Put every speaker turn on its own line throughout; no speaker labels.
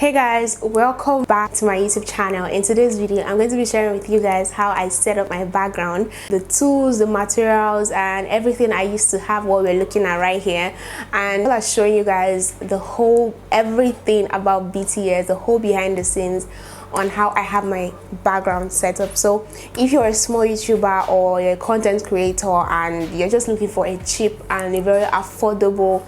Hey guys, welcome back to my YouTube channel. In today's video I'm going to be sharing with you guys how I set up my background, the tools, the materials, and everything I used to have, what we're looking at right here. And I'll show you guys the whole everything about BTS, the whole behind the scenes on how I have my background set up. So if you're a small YouTuber or you're a content creator and you're just looking for a cheap and a very affordable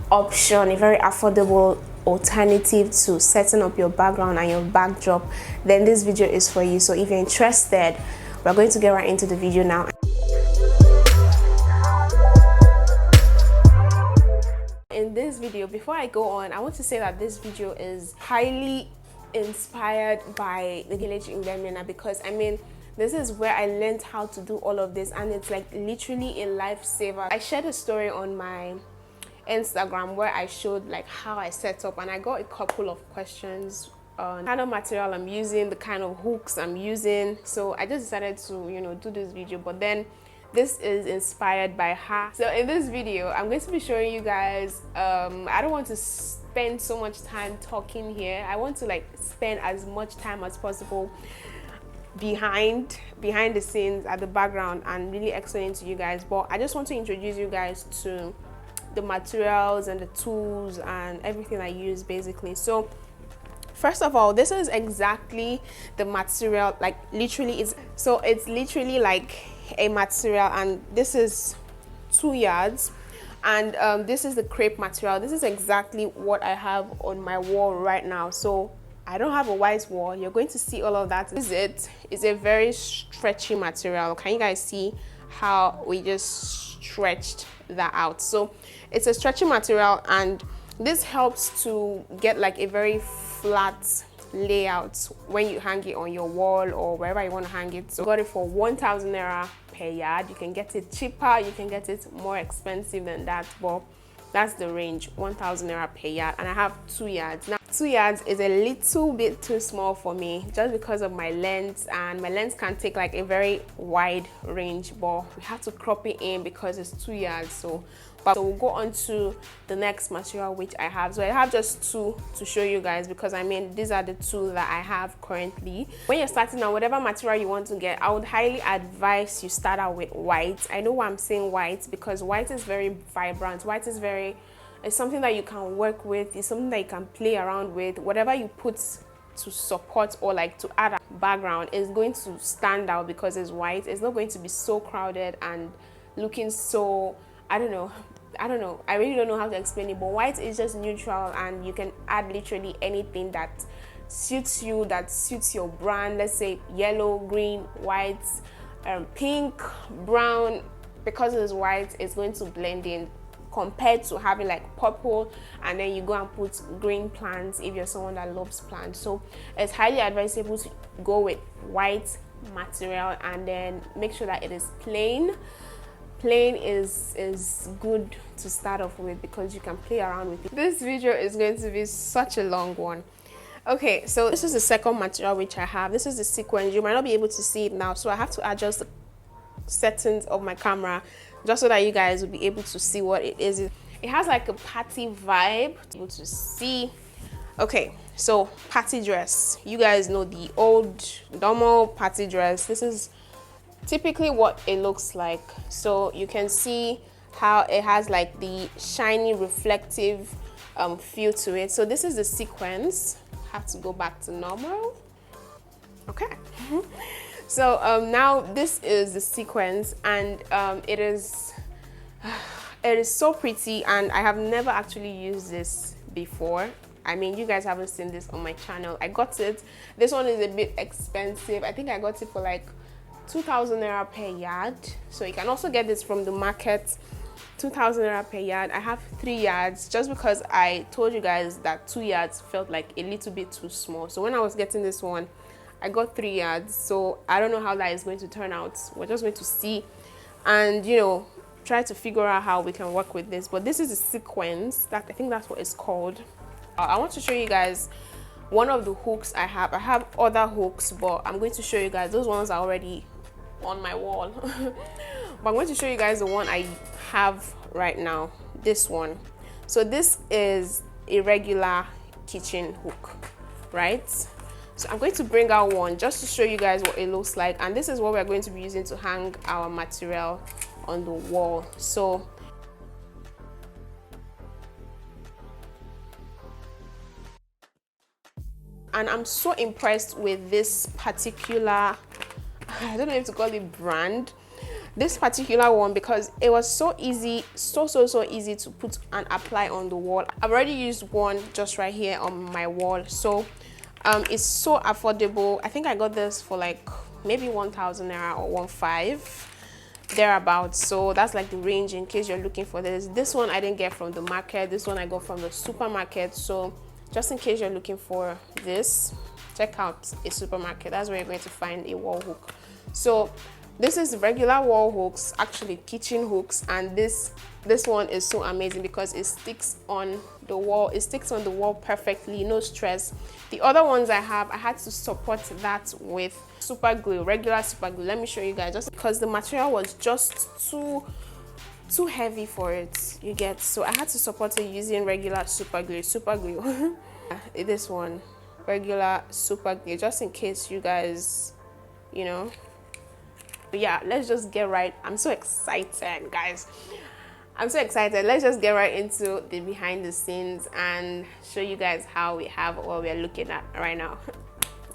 option, a very affordable alternative to setting up your background and your backdrop, then this video is for you. So if you're interested, we're going to get right into the video now. In this video, before I go on, I want to say that this video is highly inspired by the village in Ghana, because I mean, this is where I learned how to do all of this, and it's like literally a lifesaver. I shared a story on my Instagram where I showed like how I set up, and I got a couple of questions on the kind of material I'm using, the kind of hooks I'm using. So I just decided to do this video, but then this is inspired by her. So in this video I'm going to be showing you guys, I don't want to spend so much time talking here. I want to like spend as much time as possible behind the scenes, at the background, and really explain to you guys. But I just want to introduce you guys to the materials and the tools and everything I use basically. So first of all, this is exactly the material, like literally it's literally like a material, and this is 2 yards, and this is the crepe material. This is exactly what I have on my wall right now. So I don't have a white wall. You're going to see all of that. This is it. It's a very stretchy material. Can you guys see how we just stretched that out? So it's a stretchy material, and this helps to get like a very flat layout when you hang it on your wall or wherever you want to hang it. So I got it for 1,000 naira per yard. You can get it cheaper, you can get it more expensive than that, but that's the range, 1,000 naira per yard. And I have 2 yards. Now 2 yards is a little bit too small for me, just because of my lens, and my lens can take like a very wide range, but we have to crop it in because it's 2 yards. So we'll go on to the next material which I have. So I have just two to show you guys, because I mean these are the two that I have currently. When you're starting out, whatever material you want to get, I would highly advise you start out with white. I know why I'm saying white, because white is very vibrant. White is it's something that you can work with, it's something that you can play around with. Whatever you put to support or like to add a background is going to stand out because it's white. It's not going to be so crowded and looking so, I don't know, I really don't know how to explain it, but white is just neutral, and you can add literally anything that suits you, that suits your brand. Let's say yellow, green, white, pink, brown. Because it's white, it's going to blend in, compared to having like purple and then you go and put green plants if you're someone that loves plants. So it's highly advisable to go with white material, and then make sure that it is plain. Plain is good to start off with, because you can play around with it. This video is going to be such a long one. Okay, so this is the second material which I have. This is the sequence. You might not be able to see it now, so I have to adjust the settings of my camera just so that you guys will be able to see what it is. It has like a party vibe, able to see. Okay, so party dress. You guys know the old normal party dress. This is typically what it looks like. So you can see how it has like the shiny reflective feel to it. So this is the sequence. Have to go back to normal. Okay. So now this is the sequence, and it is so pretty, and I have never actually used this before. I mean, you guys haven't seen this on my channel. I got it. This one is a bit expensive. I think I got it for like 2,000 naira per yard. So you can also get this from the market, 2,000 naira per yard. I have 3 yards, just because I told you guys that 2 yards felt like a little bit too small. So when I was getting this one, I got 3 yards. So I don't know how that is going to turn out. We're just going to see and try to figure out how we can work with this. But this is a sequence, that I think that's what it's called. I want to show you guys one of the hooks I have. I have other hooks, but I'm going to show you guys, those ones are already on my wall. But I'm going to show you guys the one I have right now, this one. So this is a regular kitchen hook. right? So I'm going to bring out one just to show you guys what it looks like, and this is what we're going to be using to hang our material on the wall. So and I'm so impressed with this particular, I don't know if to call it brand, this particular one, because it was so easy, so easy to put and apply on the wall. I've already used one just right here on my wall, so it's so affordable. I think I got this for like maybe 1,000 naira or 1,500 thereabouts. So that's like the range in case you're looking for this. This one I didn't get from the market, this one I got from the supermarket. So just in case you're looking for this, check out a supermarket. That's where you're going to find a wall hook. So this is regular wall hooks, actually kitchen hooks, and this one is so amazing because it sticks on the wall. It sticks on the wall perfectly, no stress. The other ones I had to support that with super glue, regular super glue. Let me show you guys, just because the material was just too heavy for it, you get. So I had to support it using regular super glue. This one, regular super glue, just in case you guys, you know. But yeah, let's just get right. I'm so excited, guys. I'm so excited. Let's just get right into the behind the scenes and show you guys how we have what we're looking at right now.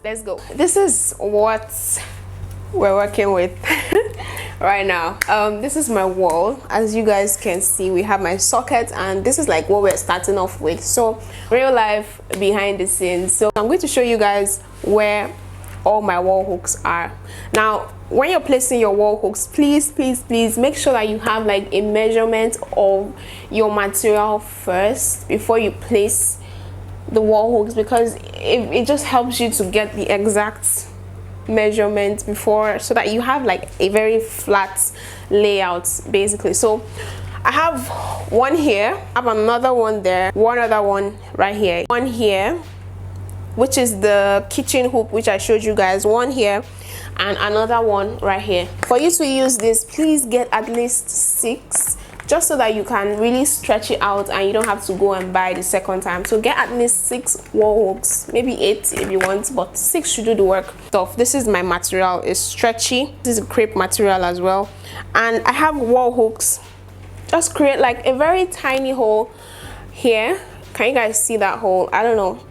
Let's go. This is what we're working with right now. This is my wall. As you guys can see, we have my socket, and this is like what we're starting off with. So real life behind the scenes. So I'm going to show you guys where all my wall hooks are. Now when you're placing your wall hooks, please make sure that you have like a measurement of your material first before you place the wall hooks, because it just helps you to get the exact measurement before, so that you have like a very flat layout basically. So I have one here, I have another one there, one other one right here, one here, which is the kitchen hook which I showed you guys, one here, and another one right here. For you to use this, please get at least 6, just so that you can really stretch it out and you don't have to go and buy the second time. So get at least 6 wall hooks, maybe 8 if you want, but 6 should do the work. So this is my material, it's stretchy. This is a crepe material as well, and I have wall hooks. Just create like a very tiny hole here. Can you guys see that hole? I don't know,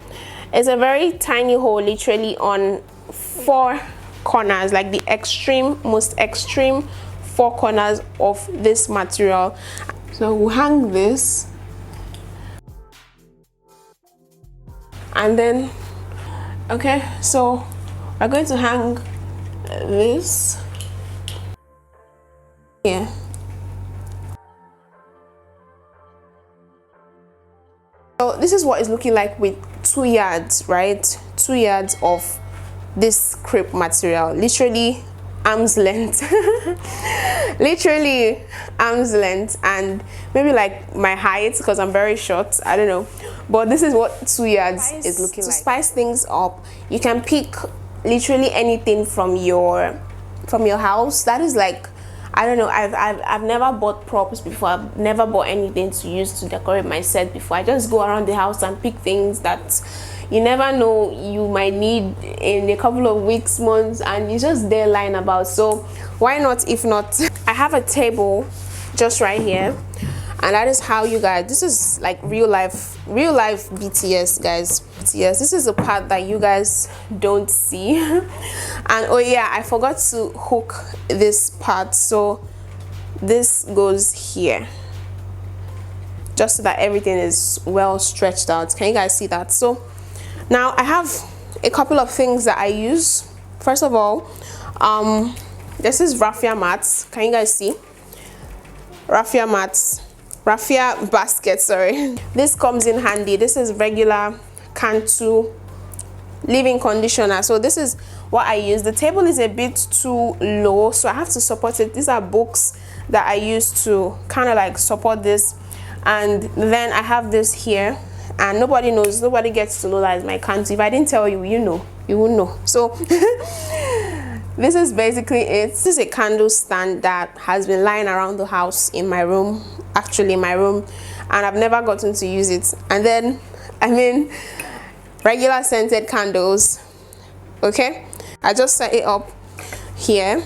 it's a very tiny hole, literally on 4 corners, like the most extreme 4 corners of this material. So we'll hang this, and then okay, so we're going to hang this here. So this is what it's looking like with 2 yards, right? 2 yards of this crepe material, literally arm's length. Literally arm's length, and maybe like my height because I'm very short, I don't know, but this is what 2 yards is looking like. To spice things up, you can pick literally anything from your house. That is like, I don't know, I've never bought props before. I've never bought anything to use to decorate my set before. I just go around the house and pick things that you never know you might need in a couple of weeks, months, and it's just there lying about. So why not? If not, I have a table just right here, and that is how you guys, this is like real life BTS, guys. BTS, this is the part that you guys don't see. And oh yeah, I forgot to hook this part, so this goes here, just so that everything is well stretched out. Can you guys see that? So now I have a couple of things that I use. First of all, this is raffia mats. Can you guys see? Raffia mats, raffia basket, sorry. This comes in handy. This is regular Cantu leave-in conditioner. So this is what I use. The table is a bit too low, so I have to support it. These are books that I use to kind of like support this, and then I have this here, and nobody gets to know that it's my Cantu. If I didn't tell you, you know, you wouldn't know. So this is basically it. This is a candle stand that has been lying around the house in my room, actually in my room, and I've never gotten to use it. And then, I mean, regular scented candles. Okay, I just set it up here.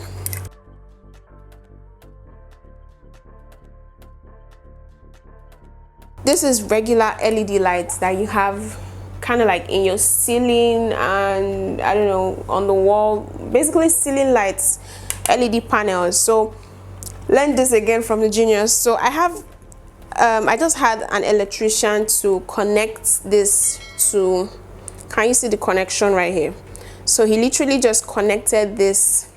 This is regular LED lights that you have kind of like in your ceiling and I don't know, on the wall, basically ceiling lights, LED panels. So learn this again from the genius. So I have I just had an electrician to connect this to, can you see the connection right here? So he literally just connected this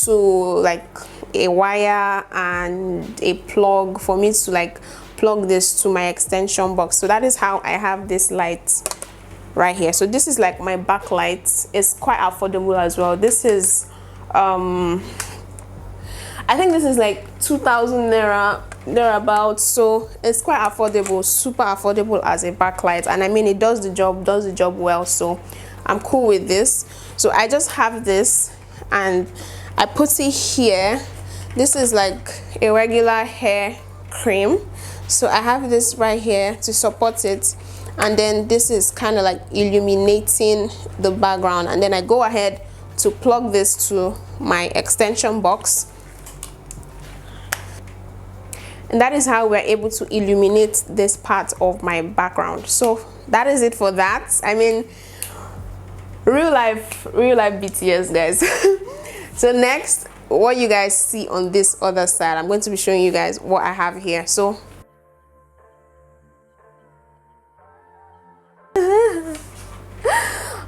to like a wire and a plug for me to like plug this to my extension box. So that is how I have this light right here. So this is like my backlight. It's quite affordable as well. This is I think this is like 2,000 naira thereabouts, so it's quite affordable, super affordable as a backlight, and I mean it does the job well, so I'm cool with this. So I just have this and I put it here. This is like a regular hair cream, so I have this right here to support it, and then this is kind of like illuminating the background, and then I go ahead to plug this to my extension box, and that is how we're able to illuminate this part of my background. So that is it for that. I mean, real life BTS, guys. So next, what you guys see on this other side, I'm going to be showing you guys what I have here. So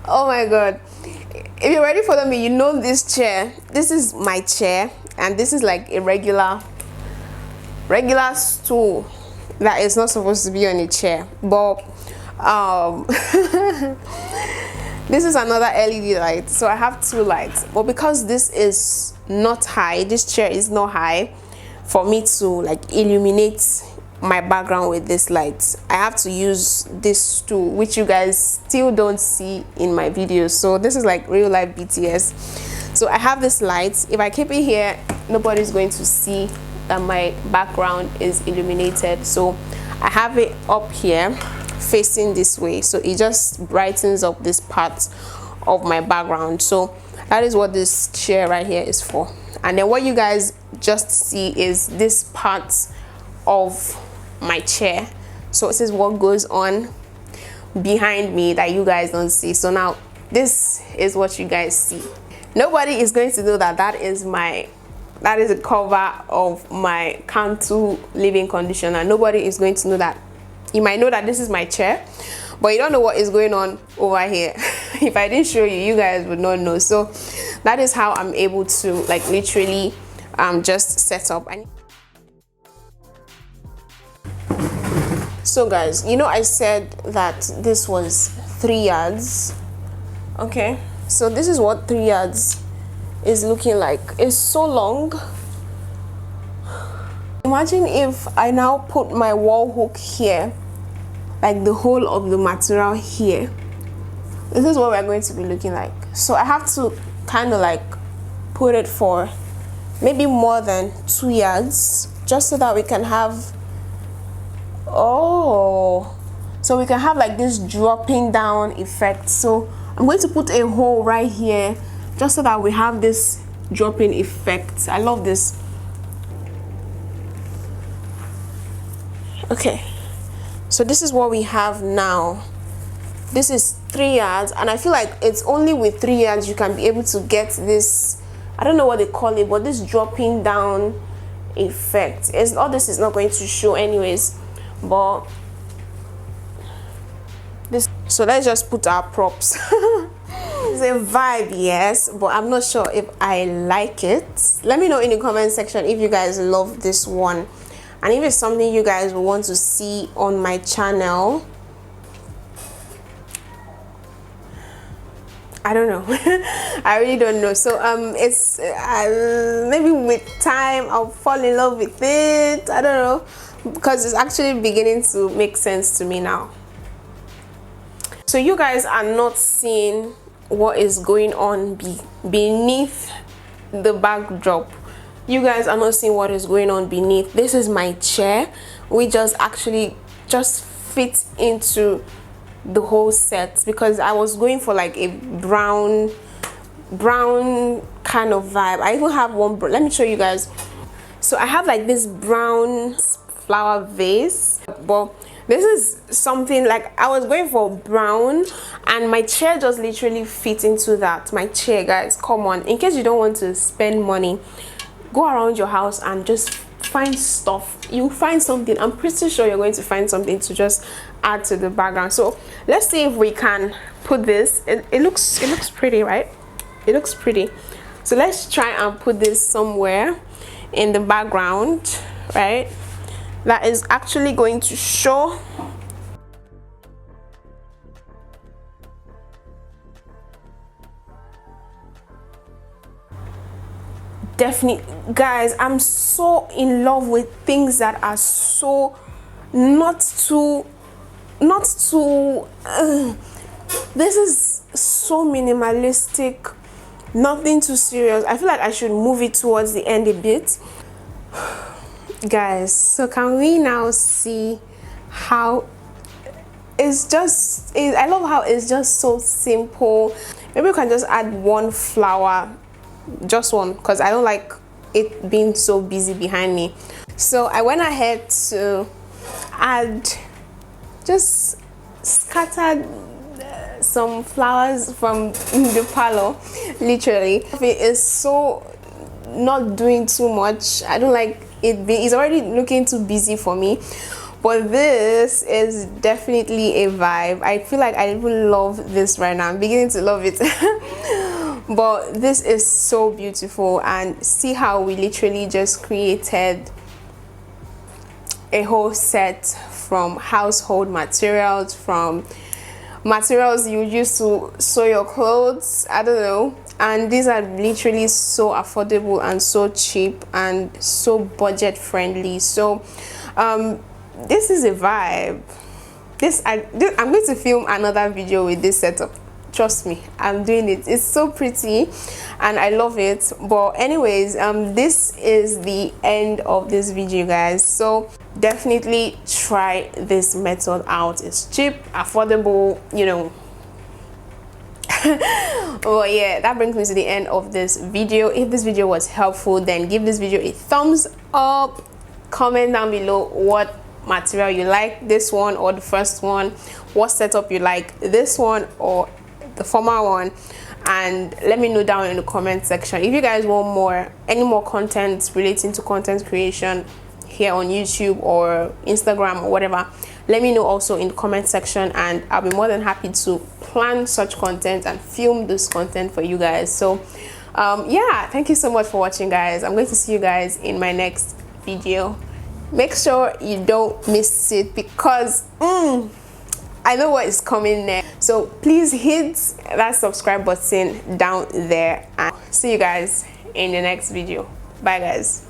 oh my god, if you're ready for me, you know this chair, this is my chair, and this is like a regular stool that is not supposed to be on a chair, but this is another LED light. So I have two lights, but because this is not high, this chair is not high for me to like illuminate my background with this light, I have to use this stool, which you guys still don't see in my videos. So this is like real life BTS. So I have this light. If I keep it here, nobody's going to see that my background is illuminated. So I have it up here facing this way, so it just brightens up this part of my background. So that is what this chair right here is for. And then what you guys just see is this part of my chair. So this is what goes on behind me that you guys don't see. So now this is what you guys see. Nobody is going to know that that is the cover of my Cantu living conditioner. Nobody is going to know that. You might know that this is my chair, but you don't know what is going on over here. If I didn't show you, you guys would not know. So that is how I'm able to like literally just set up. So guys, you know I said that this was 3 yards. Okay, so this is what 3 yards is looking like. It's so long. Imagine if I now put my wall hook here, like the whole of the material here. This is what we're going to be looking like. So I have to kind of like put it for maybe more than 2 yards, just so that we can have, so we can have like this dropping down effect. So I'm going to put a hole right here just so that we have this dropping effect. I love this. Okay, so this is what we have now. This is 3 yards, and I feel like it's only with 3 yards you can be able to get this, I don't know what they call it, but this dropping down effect. All this is not going to show anyways, but this. So let's just put our props. It's a vibe, yes, but I'm not sure if I like it. Let me know in the comment section if you guys love this one, and if it's something you guys will want to see on my channel. I don't know. I really don't know. So it's maybe with time I'll fall in love with it. I don't know, because it's actually beginning to make sense to me now. So you guys are not seeing what is going on beneath the backdrop. You guys are not seeing what is going on beneath. This is my chair. We just actually fit into the whole set because I was going for like a brown kind of vibe. I even have one, let me show you guys. So I have like this brown flower vase, but this is something like I was going for brown, and my chair just literally fit into that. My chair, guys, come on. In case you don't want to spend money, go around your house and just find stuff. You find something. I'm pretty sure you're going to find something to just add to the background. So let's see if we can put this. It looks pretty, right? It looks pretty. So let's try and put this somewhere in the background, right? That is actually going to show. Definitely, guys, I'm so in love with things that are so not too this is so minimalistic, nothing too serious. I feel like I should move it towards the end a bit, guys. So can we now see how I love how it's just so simple. Maybe we can just add one flower, just one, because I don't like it being so busy behind me. So I went ahead to add, just scattered some flowers from the parlor. Literally, it is so not doing too much. I don't like it being, it's already looking too busy for me, but this is definitely a vibe. I feel like I even love this right now. I'm beginning to love it. But this is so beautiful, and see how we literally just created a whole set from household materials, from materials you use to sew your clothes, I don't know. And these are literally so affordable and so cheap and so budget friendly. So this is a vibe. I'm going to film another video with this setup. Trust me, I'm doing it. It's so pretty and I love it. But anyways, this is the end of this video, guys. So definitely try this method out. It's cheap, affordable, you know. Oh yeah, that brings me to the end of this video. If this video was helpful, then give this video a thumbs up. Comment down below what material you like, this one or the first one, what setup you like, this one or the former one, and let me know down in the comment section. If you guys want any more content relating to content creation here on YouTube or Instagram or whatever, let me know also in the comment section, and I'll be more than happy to plan such content and film this content for you guys. So yeah, thank you so much for watching, guys. I'm going to see you guys in my next video. Make sure you don't miss it, because I know what is coming next. So please hit that subscribe button down there, and see you guys in the next video. Bye, guys.